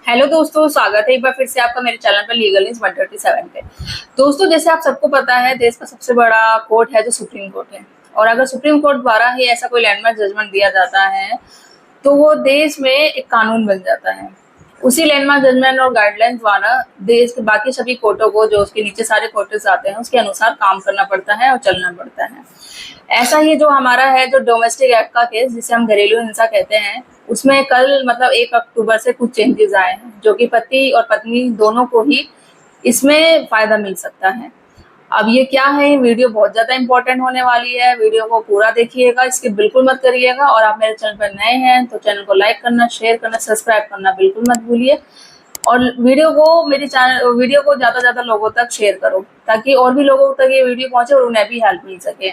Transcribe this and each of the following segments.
Hello दोस्तों, स्वागत है एक बार फिर से आपका मेरे चैनल पर लीगल न्यूज 137 पे। दोस्तों, जैसे आप सबको पता है, देश का सबसे बड़ा कोर्ट है जो सुप्रीम कोर्ट है। और अगर सुप्रीम कोर्ट द्वारा ही ऐसा कोई लैंडमार्क जजमेंट दिया जाता है तो वो देश में एक कानून बन जाता है। उसी लैंडमार्क जजमेंट और गाइडलाइन द्वारा देश के बाकी सभी कोर्टों को, जो उसके नीचे सारे कोर्ट्स आते हैं, उसके अनुसार काम करना पड़ता है और चलना पड़ता है। ऐसा ही जो हमारा है, जो डोमेस्टिक एक्ट का केस जिसे हम घरेलू हिंसा कहते हैं, उसमें कल मतलब 1 अक्टूबर से कुछ चेंजेस आए हैं, जो कि पति और पत्नी दोनों को ही इसमें फायदा मिल सकता है। अब ये क्या है, वीडियो बहुत ज्यादा इंपॉर्टेंट होने वाली है। वीडियो को पूरा देखिएगा, स्किप बिल्कुल मत करिएगा। और आप मेरे चैनल पर नए हैं तो चैनल को लाइक करना, शेयर करना, सब्सक्राइब करना बिल्कुल मत भूलिए। और वीडियो को ज्यादा ज्यादा लोगों तक शेयर करो, ताकि और भी लोगों तक ये वीडियो पहुंचे और उन्हें भी हेल्प मिल सके।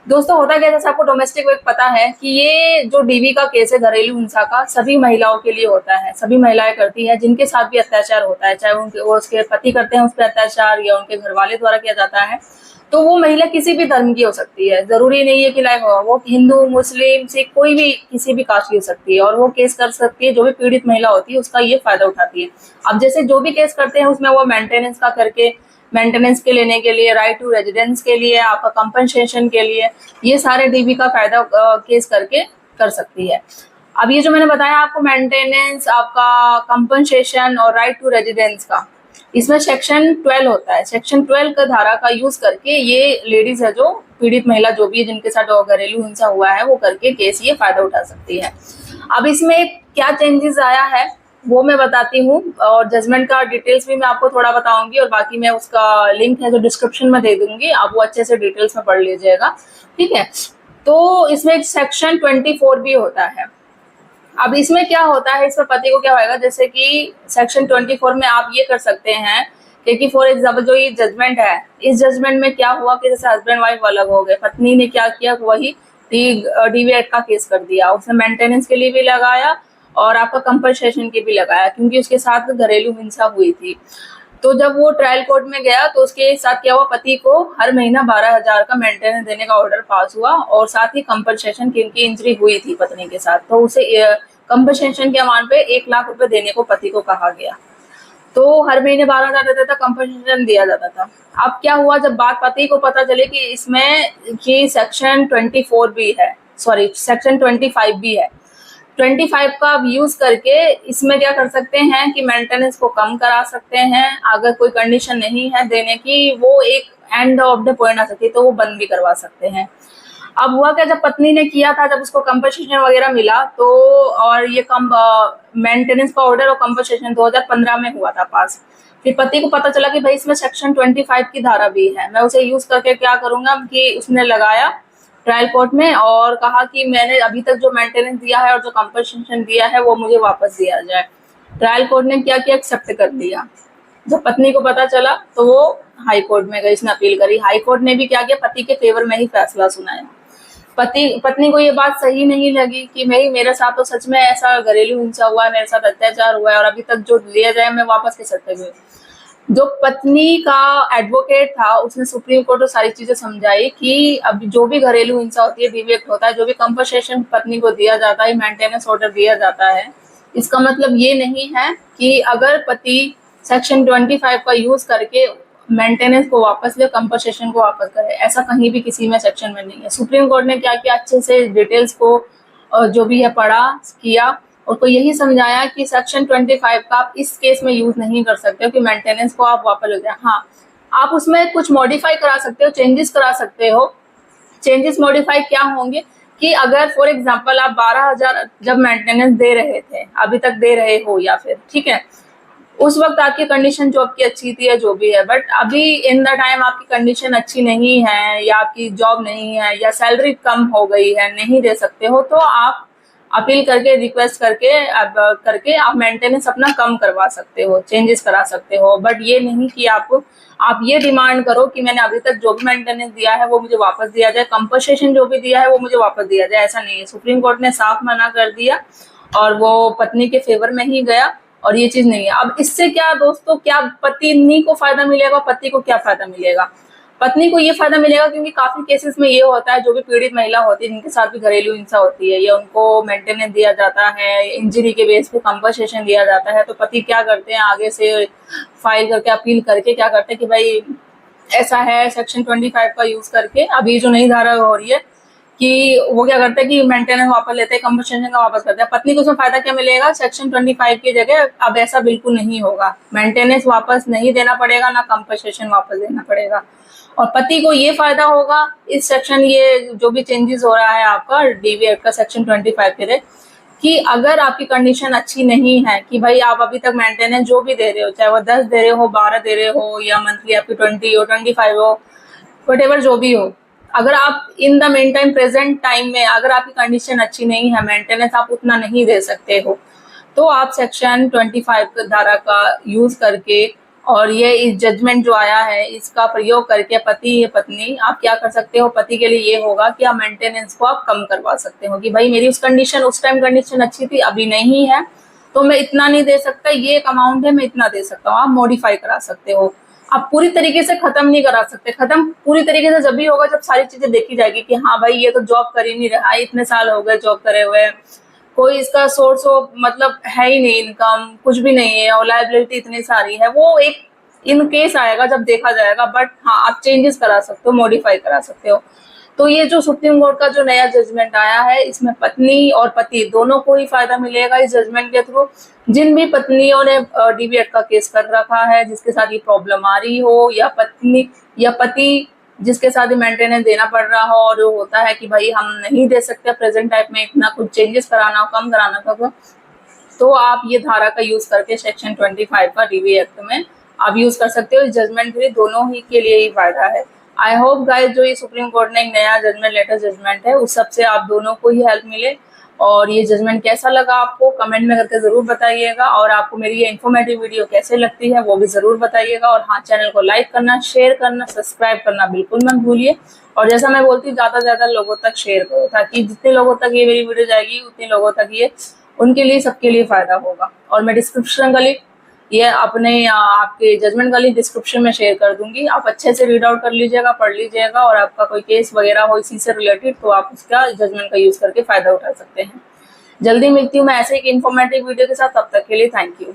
दोस्तों, होता क्या है, जैसे आपको डोमेस्टिक वर्क पता है कि ये जो डीवी का केस है, घरेलू हिंसा का, सभी महिलाओं के लिए होता है। सभी महिलाएं करती है जिनके साथ भी अत्याचार होता है, चाहे वो उसके पति करते हैं उस पर अत्याचार या उनके घर वाले द्वारा किया जाता है। तो वो महिला किसी भी धर्म की हो सकती है, जरूरी नहीं है कि लाइक वो हिंदू, मुस्लिम, सिख, कोई भी किसी भी कास्ट की हो सकती है, और वो केस कर सकती है। जो भी पीड़ित महिला होती है उसका ये फायदा उठाती है। अब जैसे जो भी केस करते हैं उसमें वो मेंटेनेंस का करके, मेंटेनेंस के लेने के लिए, राइट टू रेजिडेंस के लिए, आपका कंपनसेशन के लिए, ये सारे डीबी का फायदा केस करके कर सकती है। अब ये जो मैंने बताया आपको, मेंटेनेंस, आपका कंपनसेशन और राइट टू रेजिडेंस का, इसमें सेक्शन 12 होता है। सेक्शन 12 का धारा का यूज करके ये लेडीज है, जो पीड़ित महिला जो भी है, जिनके साथ घरेलू हिंसा हुआ है, वो करके केस ये फायदा उठा सकती है। अब इसमें क्या चेंजेस आया है वो मैं बताती हूँ, और जजमेंट का डिटेल्स भी मैं आपको थोड़ा बताऊंगी, और बाकी मैं उसका लिंक है जो डिस्क्रिप्शन में दे दूंगी, आप वो अच्छे से डिटेल्स में पढ़ लीजिएगा, ठीक है। तो इसमें एक सेक्शन 24 भी होता है। अब इसमें क्या होता है, इसमें पति को क्या होगा, जैसे कि सेक्शन 24 में आप ये कर सकते हैं कि फॉर एग्जाम्पल जो ये जजमेंट है, इस जजमेंट में क्या हुआ कि जैसे हस्बैंड वाइफ अलग हो गए, पत्नी ने क्या किया, वही डीवी एक्ट का केस कर दिया, उसने मेंटेनेंस के लिए भी लगाया और आपका कंपनसेशन के भी लगाया, क्योंकि उसके साथ घरेलू हिंसा हुई थी। तो जब वो ट्रायल कोर्ट में गया तो उसके साथ क्या हुआ, पति को हर महीना 12,000 का मेंटेनेंस देने का ऑर्डर पास हुआ, और साथ ही कंपनसेशन, क्योंकि इंजरी हुई थी पत्नी के साथ, तो उसे कंपनसेशन के अमाउंट पे 1 लाख रुपए देने को पति को कहा गया। तो हर महीने 12,000 देता था, कंपनसेशन दिया जाता था। अब क्या हुआ, जब बात पति को पता चले कि इसमें कि सेक्शन 24 भी है, सॉरी सेक्शन 25 भी है, 25 का आप यूज करके इसमें क्या कर सकते हैं कि मेंटेनेंस को कम करा सकते हैं। अगर कोई कंडीशन नहीं है देने की, वो एक एंड ऑफ द पॉइंट आ सकती है, तो वो बंद भी करवा सकते हैं। अब हुआ क्या, जब पत्नी ने किया था, जब उसको कंपनसेशन वगैरह मिला, तो और ये कम मेंटेनेंस का ऑर्डर और कंपनसेशन 2015 में हुआ था पास। फिर पति को पता चला कि भाई इसमें सेक्शन 25 की धारा भी है, मैं उसे यूज करके क्या करूंगा कि उसने लगाया ट्रायल कोर्ट में और कहा कि मैंने अभी तक जो मेंटेनेंस दिया है और जो कंपनसेशन दिया है वो मुझे वापस दिया जाए। ट्रायल कोर्ट ने क्या किया, एक्सेप्ट कर लिया। जब पत्नी को पता चला तो वो हाई कोर्ट में गई, इसने अपील करी। हाई कोर्ट ने भी क्या किया, पति के फेवर में ही फैसला सुनाया। पत्नी को ये बात सही नहीं लगी कि भाई मेरे साथ तो सच में ऐसा घरेलू हिंसा हुआ है, मेरे साथ अत्याचार हुआ है, और अभी तक जो लिया जाए मैं वापस कैसे सकते हुए। जो पत्नी का एडवोकेट था उसने सुप्रीम कोर्ट को सारी चीजें समझाई कि अब जो भी घरेलू हिंसा होती है, डीवी एक्ट होता है, जो भी कंपनसेशन पत्नी को दिया जाता है, मेंटेनेंस ऑर्डर दिया जाता है, इसका मतलब ये नहीं है कि अगर पति सेक्शन 25 का यूज करके मेंटेनेंस को वापस ले, कंपनसेशन को वापस करे। ऐसा कहीं भी किसी में सेक्शन में नहीं है। सुप्रीम कोर्ट ने क्या किया, अच्छे से डिटेल्स को जो भी है पढ़ा किया, और को यही समझाया कि सेक्शन 25 का आप इस केस में यूज नहीं कर सकते हो कि मेंटेनेंस को आप वापस ले जाए। हाँ, आप उसमें कुछ मॉडिफाई करा सकते हो, चेंजेस करा सकते हो। चेंजेस मॉडिफाई क्या होंगे कि अगर फॉर एग्जांपल आप 12,000 जब मेंटेनेंस दे रहे थे, अभी तक दे रहे हो, या फिर ठीक है उस वक्त आपकी कंडीशन जॉब की अच्छी थी या जो भी है, बट अभी इन द टाइम आपकी कंडीशन अच्छी नहीं है, या आपकी जॉब नहीं है, या सैलरी कम हो गई है, नहीं दे सकते हो, तो आप अपील करके, रिक्वेस्ट करके आप मेंटेनेंस अपना कम करवा सकते हो, चेंजेस करा सकते हो। बट ये नहीं कि आप ये डिमांड करो कि मैंने अभी तक जो भी मेंटेनेंस दिया है वो मुझे वापस दिया जाए, कंपनसेशन जो भी दिया है वो मुझे वापस दिया जाए। ऐसा नहीं है, सुप्रीम कोर्ट ने साफ मना कर दिया और वो पत्नी के फेवर में ही गया, और ये चीज नहीं है। अब इससे क्या दोस्तों, क्या पत्नी को फायदा मिलेगा, पति को क्या फायदा मिलेगा? पत्नी को ये फायदा मिलेगा क्योंकि काफी केसेस में ये होता है, जो भी पीड़ित महिला होती है जिनके साथ भी घरेलू हिंसा होती है, या उनको मेंटेनेंस दिया जाता है, इंजरी के बेस पे कंपनसेशन दिया जाता है, तो पति क्या करते हैं, आगे से फाइल करके अपील करके क्या करते हैं कि भाई ऐसा है, सेक्शन 25 का यूज करके अभी जो नई धारा हो रही है कि वो क्या करते हैं कि मेंटेनेंस वापस लेते हैं, कंपनसेशन का वापस करते हैं। पत्नी को उसमें फायदा क्या मिलेगा, सेक्शन 25 की जगह अब ऐसा बिल्कुल नहीं होगा, मेंटेनेंस वापस नहीं देना पड़ेगा, ना कंपनसेशन वापस देना पड़ेगा। और पति को ये फायदा होगा इस सेक्शन, ये जो भी चेंजेस हो रहा है आपका डीवी एक्ट का सेक्शन 25 के लिए, कि अगर आपकी कंडीशन अच्छी नहीं है कि भाई आप अभी तक मेंटेनेंस जो भी दे रहे हो, चाहे वो 10 दे रहे हो, 12 दे रहे हो, या मंथली आपकी 20 हो, 25 हो, वटेवर जो भी हो, अगर आप in the main time present time में अगर आपकी कंडीशन अच्छी नहीं है, मेंटेनेंस आप उतना नहीं दे सकते हो, तो आप सेक्शन 25 धारा का यूज करके और ये इस जजमेंट जो आया है इसका प्रयोग करके पति या पत्नी आप क्या कर सकते हो, पति के लिए ये होगा कि आप मेंटेनेंस को आप कम करवा सकते हो कि भाई मेरी उस कंडीशन, उस टाइम कंडीशन अच्छी थी, अभी नहीं है, तो मैं इतना नहीं दे सकता, ये एक अमाउंट है मैं इतना दे सकता हूँ। आप मॉडिफाई करा सकते हो, आप पूरी तरीके से खत्म नहीं करा सकते। खत्म पूरी तरीके से जब भी होगा जब सारी चीजें देखी जाएगी कि हाँ भाई ये तो जॉब कर ही नहीं रहा है, इतने साल हो गए जॉब करे हुए, कोई इसका सोर्स ऑफ मतलब है ही नहीं, इनकम कुछ भी नहीं है, और लायबिलिटी इतनी सारी है, वो एक इन केस आएगा जब देखा जाएगा। बट हाँ आप चेंजेस करा सकते हो, मॉडिफाई करा सकते हो। तो ये जो सुप्रीम कोर्ट का जो नया जजमेंट आया है इसमें पत्नी और पति दोनों को ही फायदा मिलेगा इस जजमेंट के थ्रू। जिन भी पत्नियों ने डीवी एक्ट का केस कर रखा है, जिसके साथ ये प्रॉब्लम आ रही हो, या पत्नी या पति जिसके साथ ही मेंटेनेंस देना पड़ रहा हो, और होता है कि भाई हम नहीं दे सकते प्रेजेंट टाइप में, इतना कुछ चेंजेस कराना हो, कम कराना हो, तो आप ये धारा का यूज करके सेक्शन 25 का डीवी एक्ट में आप यूज कर सकते हो। इस जजमेंट के लिए दोनों ही के लिए ही फायदा है। आई होप गाइस जो ये सुप्रीम कोर्ट ने एक नया जजमेंट, लेटेस्ट जजमेंट है, उस सबसे आप दोनों को ही हेल्प मिले। और ये जजमेंट कैसा लगा आपको कमेंट में करके जरूर बताइएगा, और आपको मेरी ये इन्फॉर्मेटिव वीडियो कैसे लगती है वो भी जरूर बताइएगा। और हाँ, चैनल को लाइक करना, शेयर करना, सब्सक्राइब करना बिल्कुल मत भूलिए। और जैसा मैं बोलती हूँ ज्यादा से ज्यादा लोगों तक शेयर करो, ताकि जितने लोगों तक ये मेरी वीडियो जाएगी उतने लोगों तक ये उनके लिए, सबके लिए फायदा होगा। और मैं डिस्क्रिप्शन का लिंक ये अपने आपके जजमेंट का लिंक डिस्क्रिप्शन में शेयर कर दूंगी, आप अच्छे से रीड आउट कर लीजिएगा, पढ़ लीजिएगा, और आपका कोई केस वगैरह हो इसी से रिलेटेड तो आप उसका जजमेंट का यूज करके फायदा उठा सकते हैं। जल्दी मिलती हूँ मैं ऐसे एक इन्फॉर्मेटिव वीडियो के साथ, तब तक के लिए थैंक यू।